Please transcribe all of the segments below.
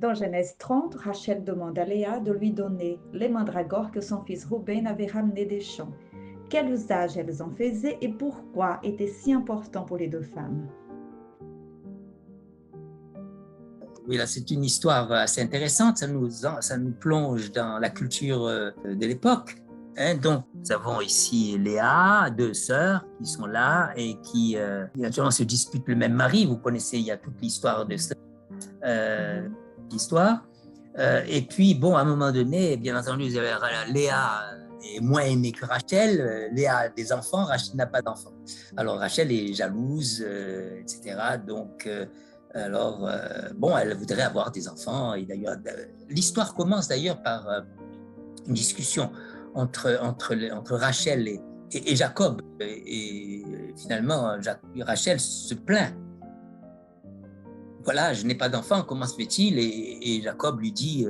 Dans Genèse 30, Rachel demande à Léa de lui donner les mandragores que son fils Rouben avait ramenés des champs. Quel usage elles en faisaient et pourquoi était si important pour les deux femmes? Oui, là, c'est une histoire assez intéressante. Ça nous plonge dans la culture de l'époque. Hein. Donc, nous avons ici Léa, deux sœurs qui sont là et qui, naturellement, se disputent le même mari. Vous connaissez, il y a toute l'histoire de cette histoire. Et puis, bon, à un moment donné, bien entendu, vous avez Léa est moins aimée que Rachel. Léa a des enfants, Rachel n'a pas d'enfants. Alors, Rachel est jalouse, etc. Donc, bon, elle voudrait avoir des enfants. Et d'ailleurs, l'histoire commence d'ailleurs par une discussion entre Rachel et Jacob. Et finalement, Rachel se plaint. Voilà, je n'ai pas d'enfant, comment se fait-il? Et Jacob lui dit,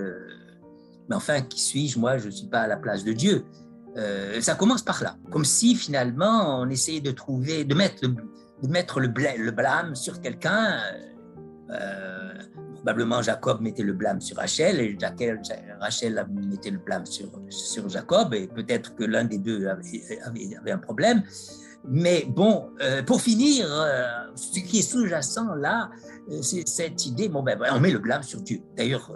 mais enfin, qui suis-je? Moi, je ne suis pas à la place de Dieu. Ça commence par là, comme si finalement on essayait de mettre le blâme sur quelqu'un. Probablement Jacob mettait le blâme sur Rachel et Rachel mettait le blâme sur Jacob, et peut-être que l'un des deux avait un problème. Mais bon, pour finir, ce qui est sous-jacent là, c'est cette idée, bon, on met le blâme sur Dieu. D'ailleurs,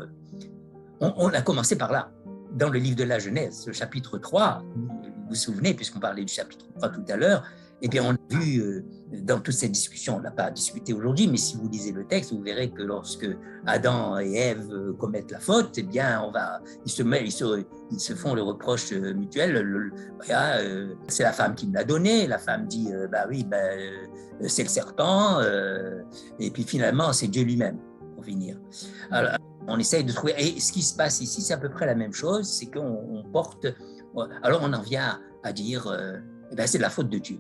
on a commencé par là, dans le livre de la Genèse, le chapitre 3, vous vous souvenez, puisqu'on parlait du chapitre 3 tout à l'heure, eh bien, on a vu dans toute cette discussion, on n'a pas discuté aujourd'hui, mais si vous lisez le texte, vous verrez que lorsque Adam et Ève commettent la faute, eh bien, ils se font le reproche mutuel. C'est la femme qui me l'a donné. La femme dit, c'est le serpent. Et puis finalement, c'est Dieu lui-même, pour finir. Alors, on essaye de trouver. Et ce qui se passe ici, c'est à peu près la même chose, c'est qu'on porte. Alors, on en vient à dire, c'est de la faute de Dieu.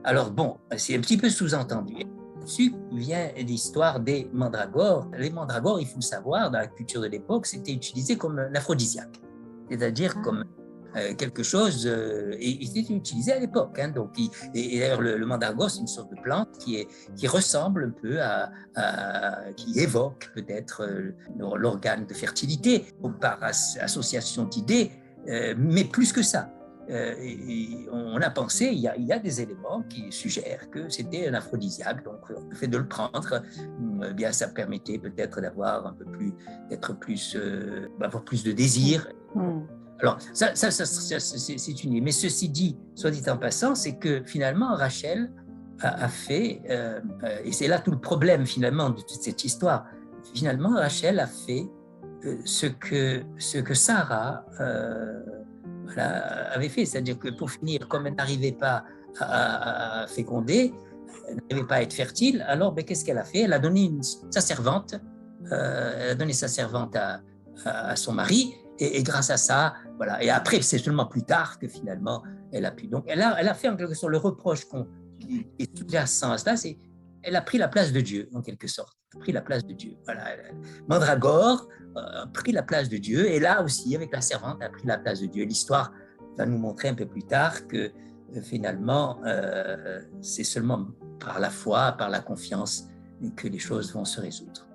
Alors bon, c'est un petit peu sous-entendu. Dessus vient l'histoire des mandragores. Les mandragores, il faut le savoir, dans la culture de l'époque, c'était utilisé comme un aphrodisiaque, c'est-à-dire comme quelque chose, et c'était utilisé à l'époque. Hein, donc, et d'ailleurs, le mandragore, c'est une sorte de plante qui ressemble un peu qui évoque peut-être l'organe de fertilité, par association d'idées, mais plus que ça. Et on a pensé, il y a des éléments qui suggèrent que c'était un aphrodisiaque, donc le fait de le prendre, bien ça permettait peut-être d'avoir avoir plus de désir. Alors ça c'est une idée, mais ceci dit, soit dit en passant, c'est que finalement Rachel a fait, et c'est là tout le problème finalement de toute cette histoire, finalement Rachel a fait ce que Sarah avait fait, c'est-à-dire que pour finir, comme elle n'arrivait pas à féconder, elle n'arrivait pas à être fertile, alors qu'est-ce qu'elle a fait? Elle a donné sa servante, à son mari, et grâce à ça, voilà. Et après, c'est seulement plus tard que finalement, elle a pu. Donc, elle a fait en quelque sorte le reproche qui est sous-jacent à cela, c'est elle a pris la place de Dieu, en quelque sorte. Elle a pris la place de Dieu. Voilà. Mandragore a pris la place de Dieu, et là aussi, avec la servante, elle a pris la place de Dieu. L'histoire va nous montrer un peu plus tard que finalement, c'est seulement par la foi, par la confiance, que les choses vont se résoudre.